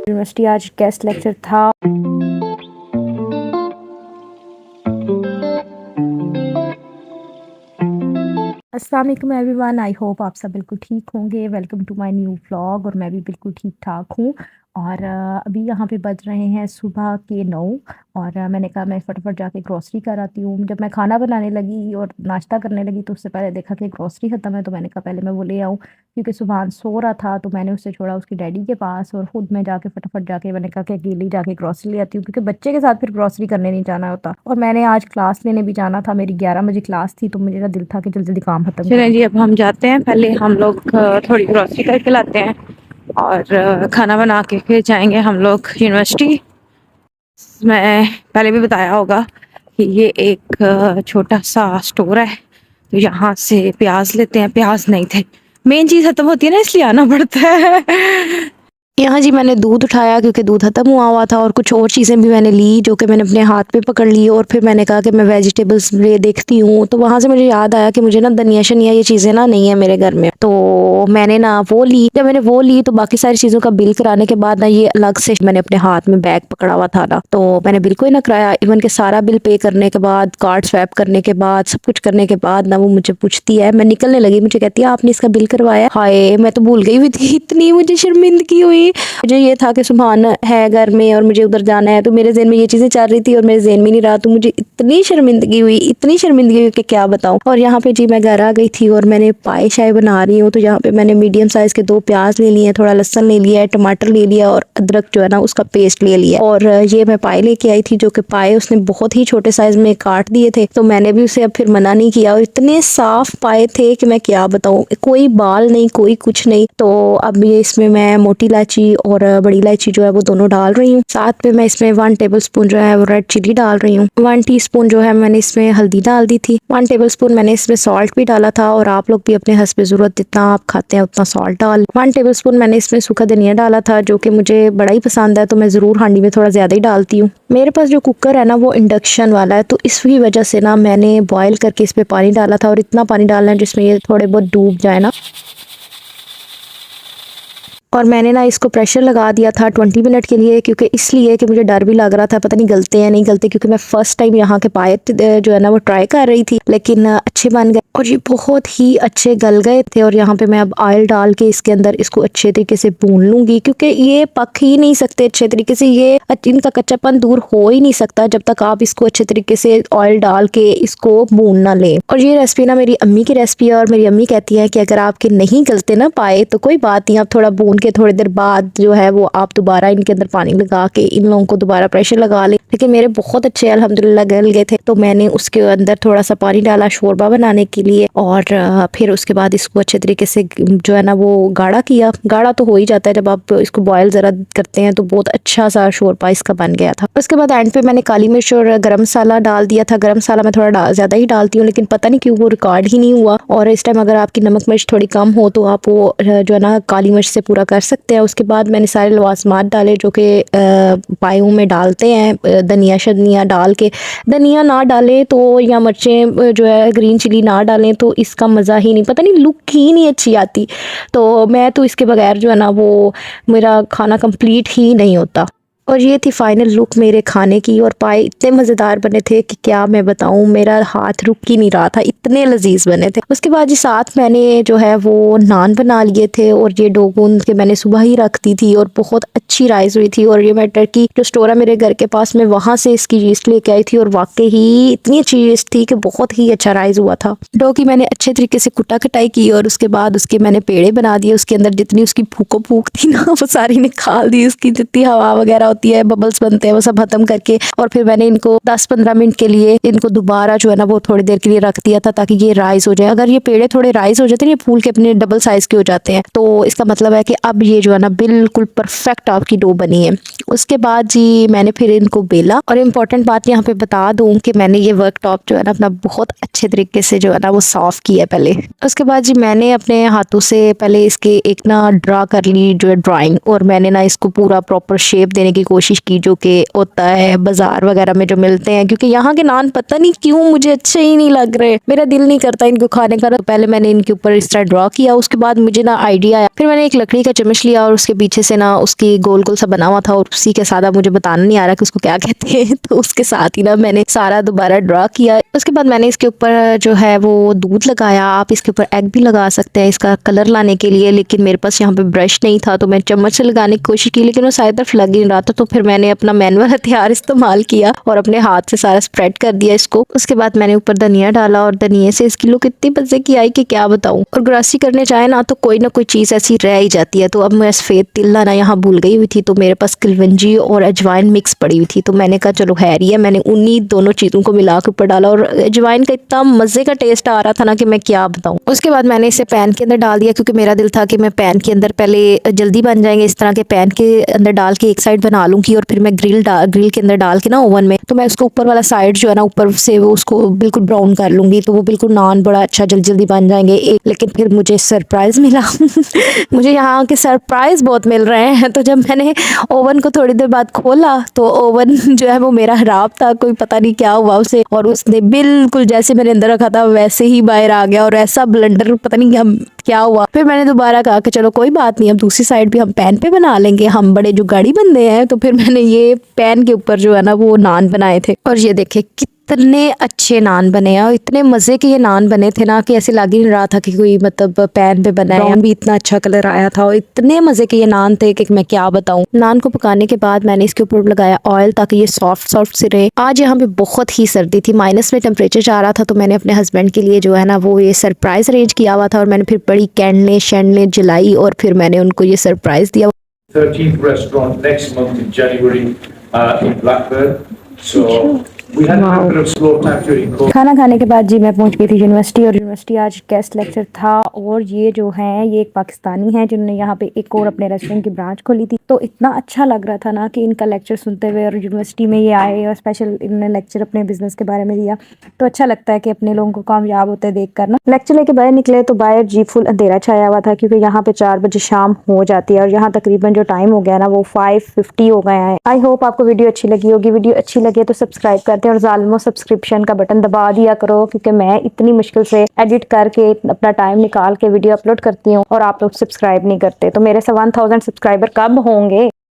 University आज guest lecture था। अस्सलाम वालेकुम एवरीवन, आई होप आप सब बिल्कुल ठीक होंगे। Welcome to my new vlog. और मैं भी बिल्कुल ठीक ठाक हूँ। और अभी यहाँ पे बज रहे हैं सुबह के 9। और मैंने कहा मैं फटाफट जाके ग्रॉसरी कर आती हूँ। जब मैं खाना बनाने लगी और नाश्ता करने लगी तो उससे पहले देखा कि ग्रॉसरी ख़त्म है, तो मैंने कहा पहले मैं वो ले आऊँ, क्योंकि सुबहान सो रहा था। तो मैंने उसे छोड़ा उसके डैडी के पास और ख़ुद मैं जाके फटाफट जाके मैंने कहा कि अकेली जाके ग्रॉसरी ले आती हूँ, क्योंकि बच्चे के साथ फिर ग्रॉसरी करने नहीं जाना होता। और मैंने आज क्लास लेने भी जाना था, मेरी 11 बजे क्लास थी, तो मुझे दिल था कि जल्दी जल्दी काम खत्म करें। चलें जी, अब हम जाते हैं। पहले हम लोग थोड़ी ग्रॉसरी करके लाते हैं और खाना बना के फिर जाएंगे हम लोग यूनिवर्सिटी। मैं पहले भी बताया होगा कि ये एक छोटा सा स्टोर है, तो यहाँ से प्याज लेते हैं। प्याज नहीं थे, मेन चीज़ खत्म होती है ना, इसलिए आना पड़ता है। यहाँ जी मैंने दूध उठाया क्योंकि दूध खत्म हुआ था, और कुछ और चीज़ें भी मैंने ली जो कि मैंने अपने हाथ पे पकड़ ली। और फिर मैंने कहा कि मैं वेजिटेबल्स ले देखती हूँ, तो वहाँ से मुझे याद आया कि मुझे ना धनिया शनिया ये चीज़ें ना नहीं है मेरे घर में, तो मैंने ना वो ली। जब मैंने वो ली तो बाकी सारी चीज़ों का बिल कराने के बाद ना ये अलग से मैंने अपने हाथ में बैग पकड़ा हुआ था ना, तो मैंने बिल को ही ना कराया। इवन के सारा बिल पे करने के बाद, कार्ड स्वैप करने के बाद, सब कुछ करने के बाद ना वो मुझे पूछती है, मैं निकलने लगी, मुझे कहती है आपने इसका बिल करवाया? हाय, मैं तो भूल गई हुई थी। इतनी मुझे शर्मिंदगी हुई। मुझे ये था कि सुभान है घर में और मुझे उधर जाना है, तो मेरे ज़हन में ये चीज़ें चल रही थी और मेरे ज़हन में नहीं रहा। तो मुझे इतनी शर्मिंदगी हुई, इतनी शर्मिंदगी हुई कि क्या बताऊं। और यहाँ पे जी मैं घर आ गई थी और मैंने पाए शाय बना रही हूँ। तो यहाँ पे मैंने मीडियम साइज़ के 2 प्याज ले लिए, थोड़ा लहसन ले लिया है, टमाटर ले लिया और अदरक जो है ना उसका पेस्ट ले लिया। और ये मैं पाए लेके आई थी, जो कि पाए उसने बहुत ही छोटे साइज़ में काट दिए थे, तो मैंने भी उसे अब फिर मना नहीं किया। और इतने साफ पाए थे कि मैं क्या बताऊँ, कोई बाल नहीं, कोई कुछ नहीं। तो अब ये इसमें मैं मोटी इलायची और बड़ी इलायची जो है वो दोनों डाल रही हूँ। साथ में मैं इसमें 1 टेबलस्पून जो है वो रेड चिली डाल रही हूँ। 1 टीस्पून जो है मैंने इसमें हल्दी डाल दी थी। 1 टेबलस्पून मैंने इसमें सॉल्ट भी डाला था, और आप लोग भी अपने हस्ब ज़रूरत जितना आप खाते हैं उतना सॉल्ट डाल। 1 टेबलस्पून मैंने इसमें सूखा धनिया डाला था, जो कि मुझे बड़ा ही पसंद है, तो मैं ज़रूर हांडी में थोड़ा ज़्यादा ही डालती हूँ। मेरे पास जो कुकर है ना वो इंडक्शन वाला है, तो इसकी वजह से ना मैंने बॉयल करके इस पर पानी डाला था, और इतना पानी डालना है जिसमें ये थोड़े बहुत डूब जाए ना। और मैंने ना इसको प्रेशर लगा दिया था 20 मिनट के लिए, क्योंकि इसलिए कि मुझे डर भी लग रहा था पता नहीं गलते हैं नहीं गलते, क्योंकि मैं फ़र्स्ट टाइम यहाँ के पाए जो है ना वो ट्राई कर रही थी, लेकिन अच्छे बन गए और ये बहुत ही अच्छे गल गए थे। और यहाँ पे मैं अब ऑयल डाल के इसके अंदर इसको अच्छे तरीके से भून लूँगी, क्योंकि ये पक ही नहीं सकते अच्छे तरीके से, ये इनका कच्चापन दूर हो ही नहीं सकता जब तक आप इसको अच्छे तरीके से ऑयल डाल के इसको भून ना लें। और ये रेसिपी ना मेरी अम्मी की रेसिपी है, और मेरी अम्मी कहती है कि अगर आपके नहीं गलते ना पाए तो कोई बात नहीं, आप थोड़ा भून के थोड़ी देर बाद जो है वो आप दोबारा इनके अंदर पानी लगा के इन लोगों को दोबारा प्रेशर लगा ले। लेकिन मेरे बहुत अच्छे अल्हम्दुलिल्लाह गल गए थे, तो मैंने उसके अंदर थोड़ा सा पानी डाला शोरबा बनाने के लिए, और फिर उसके बाद इसको अच्छे तरीके से जो है ना वो गाढ़ा किया। गाढ़ा तो हो ही जाता है जब आप इसको बॉयल ज़रा करते हैं, तो बहुत अच्छा सा शोरबा इसका बन गया था। उसके बाद एंड पे मैंने काली मिर्च और गरम मसाला डाल दिया था। गरम मसाला मैं थोड़ा ज़्यादा ही डालती हूँ, लेकिन पता नहीं क्यों वो रिकॉर्ड ही नहीं हुआ। और इस टाइम अगर आपकी नमक मिर्च थोड़ी कम हो तो आप वो जो है ना काली मिर्च से पूरा कर सकते हैं। उसके बाद मैंने सारे लवाजमात डाले जो कि पायों में डालते हैं, धनिया शनिया डाल के। धनिया ना डालें तो, या मिर्चें जो है ग्रीन चिली ना डालें तो इसका मज़ा ही नहीं, पता नहीं लुक ही नहीं अच्छी आती। तो मैं तो इसके बगैर जो है ना वो मेरा खाना कंप्लीट ही नहीं होता। और ये थी फाइनल लुक मेरे खाने की, और पाए इतने मज़ेदार बने थे कि क्या मैं बताऊं, मेरा हाथ रुक ही नहीं रहा था, इतने लजीज बने थे। उसके बाद जी साथ मैंने जो है वो नान बना लिए थे, और ये डो गूंद के मैंने सुबह ही रख दी थी, और बहुत अच्छी राइस हुई थी। और ये मैं टर्की जो स्टोर है मेरे घर के पास में, वहाँ से इसकी यीस्ट लेके आई थी, और वाकई ही इतनी अच्छी यीस्ट थी कि बहुत ही अच्छा राइस हुआ था। डो की मैंने अच्छे तरीके से कुटा कटाई की, और उसके बाद उसके मैंने पेड़े बना दिए। उसके अंदर जितनी उसकी फूक थी ना वो सारी निकाल दी, उसकी जितनी हवा वगैरह है, बबल्स बनते हैं, वो सब खत्म करके। और फिर मैंने इनको 10-15 मिनट के लिए इनको दोबारा जो है ना वो थोड़ी देर के लिए रख दिया था, ताकि ये राइस हो जाए। अगर ये पेड़े थोड़े राइस हो जाते हैं, ये फूल के अपने डबल साइज के हो जाते हैं, तो इसका मतलब है कि अब ये जो है ना बिल्कुल परफेक्ट आपकी डो बनी है। उसके बाद जी मैंने फिर इनको बेला। और इम्पोर्टेंट बात यहाँ पे बता दूं कि मैंने ये वर्क टॉप जो है ना अपना बहुत अच्छे तरीके से जो है ना वो साफ किया पहले। उसके बाद जी मैंने अपने हाथों से पहले इसके एक ना ड्रा कर ली जो है ड्राइंग, और मैंने ना इसको पूरा प्रॉपर शेप देने की की कोशिश की जो कि होता है बाजार वगैरह में जो मिलते हैं, क्योंकि यहाँ के नान पता नहीं क्यों मुझे अच्छे ही नहीं लग रहे, मेरा दिल नहीं करता इनको खाने का। तो पहले मैंने इनके ऊपर इस तरह ड्रॉ किया, उसके बाद मुझे ना आइडिया आया, फिर मैंने एक लकड़ी का चम्मच लिया और उसके पीछे से ना उसकी गोल गोल सा बना हुआ था और उसी के साथ मुझे बताना नहीं आ रहा कि उसको क्या कहते हैं, तो उसके साथ ही ना मैंने सारा दोबारा ड्रॉ किया। उसके बाद मैंने इसके ऊपर जो है वो दूध लगाया, आप इसके ऊपर एग भी लगा सकते हैं इसका कलर लाने के लिए, लेकिन मेरे पास यहाँ पे ब्रश नहीं था तो मैं चम्मच से लगाने की कोशिश की, लेकिन वो सारी तरफ लग ही नहीं रहा था। तो फिर मैंने अपना मैनुअल हथियार इस्तेमाल किया और अपने हाथ से सारा स्प्रेड कर दिया इसको। उसके बाद मैंने ऊपर धनिया डाला और धनिया से इसकी लुक इतनी मजे की आई कि क्या बताऊं। और ग्रासी करने जाए ना तो कोई ना कोई चीज़ ऐसी रह ही जाती है। तो अब मैं सफ़ेद तिल लाना यहाँ भूल गई हुई थी, तो मेरे पास कलवंजी और अजवाइन मिक्स पड़ी हुई थी, तो मैंने कहा चलो हैर ही है, मैंने उन्हीं दोनों चीज़ों को मिला के ऊपर डाला और अजवाइन का इतना मज़े का टेस्ट आ रहा था ना कि मैं क्या बताऊं। उसके बाद मैंने इसे पैन के अंदर डाल दिया, क्योंकि मेरा दिल था कि मैं पैन के अंदर पहले जल्दी बन जाएंगे इस तरह के पैन के अंदर डाल के एक साइड बना लूँगी और फिर मैं ग्रिल के अंदर डाल के ना ओवन में, तो मैं उसको ऊपर वाला साइड जो है ना ऊपर से वो उसको बिल्कुल ब्राउन कर लूँगी, तो वो बिल्कुल नान बड़ा अच्छा जल्दी बन जाएंगे। लेकिन फिर मुझे सरप्राइज़ मिला मुझे यहाँ के सरप्राइज़ बहुत मिल रहे हैं। तो जब मैंने ओवन को थोड़ी देर बाद खोला तो ओवन जो है वो मेरा खराब था, कोई पता नहीं क्या हुआ उसे, और उसने बिल्कुल जैसे मैंने अंदर रखा था वैसे ही बाहर आ गया और ऐसा ब्लेंडर पता नहीं क्या हुआ। फिर मैंने दोबारा कहा कि चलो कोई बात नहीं, अब दूसरी साइड भी हम पैन पे बना लेंगे, हम बड़े जो गाड़ी बंदे हैं। तो फिर मैंने ये पैन के ऊपर जो है ना वो नान बनाए थे और ये देखे कितने अच्छे नान बने हैं और इतने मज़े के ये नान बने थे ना कि ऐसे लग ही नहीं रहा था कि कोई मतलब पैन पे बना है। ब्राउन भी इतना अच्छा कलर आया था और इतने मज़े के ये नान थे कि मैं क्या बताऊं। नान को पकाने के बाद मैंने इसके ऊपर लगाया ऑयल ताकि ये सॉफ्ट से रहे। आज यहाँ पे बहुत ही सर्दी थी, माइनस में टेम्परेचर जा रहा था, तो मैंने अपने हस्बैंड के लिए जो है ना वो ये सरप्राइज़ अरेंज किया हुआ था और मैंने फिर बड़ी कैंडलें शैंडलें जलाई और फिर मैंने उनको ये सरप्राइज़ दिया। 13th restaurant next month in January in Blackburn. So we had a little bit of slow time during COVID. खाना खाने के बाद जी मैं पहुंच गई थी यूनिवर्सिटी, और यूनिवर्सिटी आज गेस्ट लेक्चर था। और ये जो हैं ये एक पाकिस्तानी हैं जिन्होंने यहाँ पे एक और अपने रेस्टोरेंट की ब्रांच खोली थी, तो इतना अच्छा लग रहा था ना कि इनका लेक्चर सुनते हुए, और यूनिवर्सिटी में ये आए और स्पेशल इन्होंने लेक्चर अपने बिजनेस के बारे में दिया। तो अच्छा लगता है कि अपने लोगों को कामयाब होते देख कर ना। लेक्चर लेके बाहर निकले तो बाहर जी फुल अंधेरा छाया हुआ था, क्योंकि यहाँ पे 4 बजे शाम हो जाती है और यहाँ तकरीबन जो टाइम हो गया ना वो 5:50 हो गया है। आई होप आपको वीडियो अच्छी लगी होगी। वीडियो अच्छी लगे तो सब्सक्राइब करते हैं और ज़ालिमों सब्सक्रिप्शन का बटन दबा दिया करो, क्योंकि मैं इतनी मुश्किल से एडिट करके अपना टाइम निकाल के वीडियो अपलोड करती हूँ और आप लोग सब्सक्राइब नहीं करते। तो मेरे से 1000 सब्सक्राइबर कब होंगे?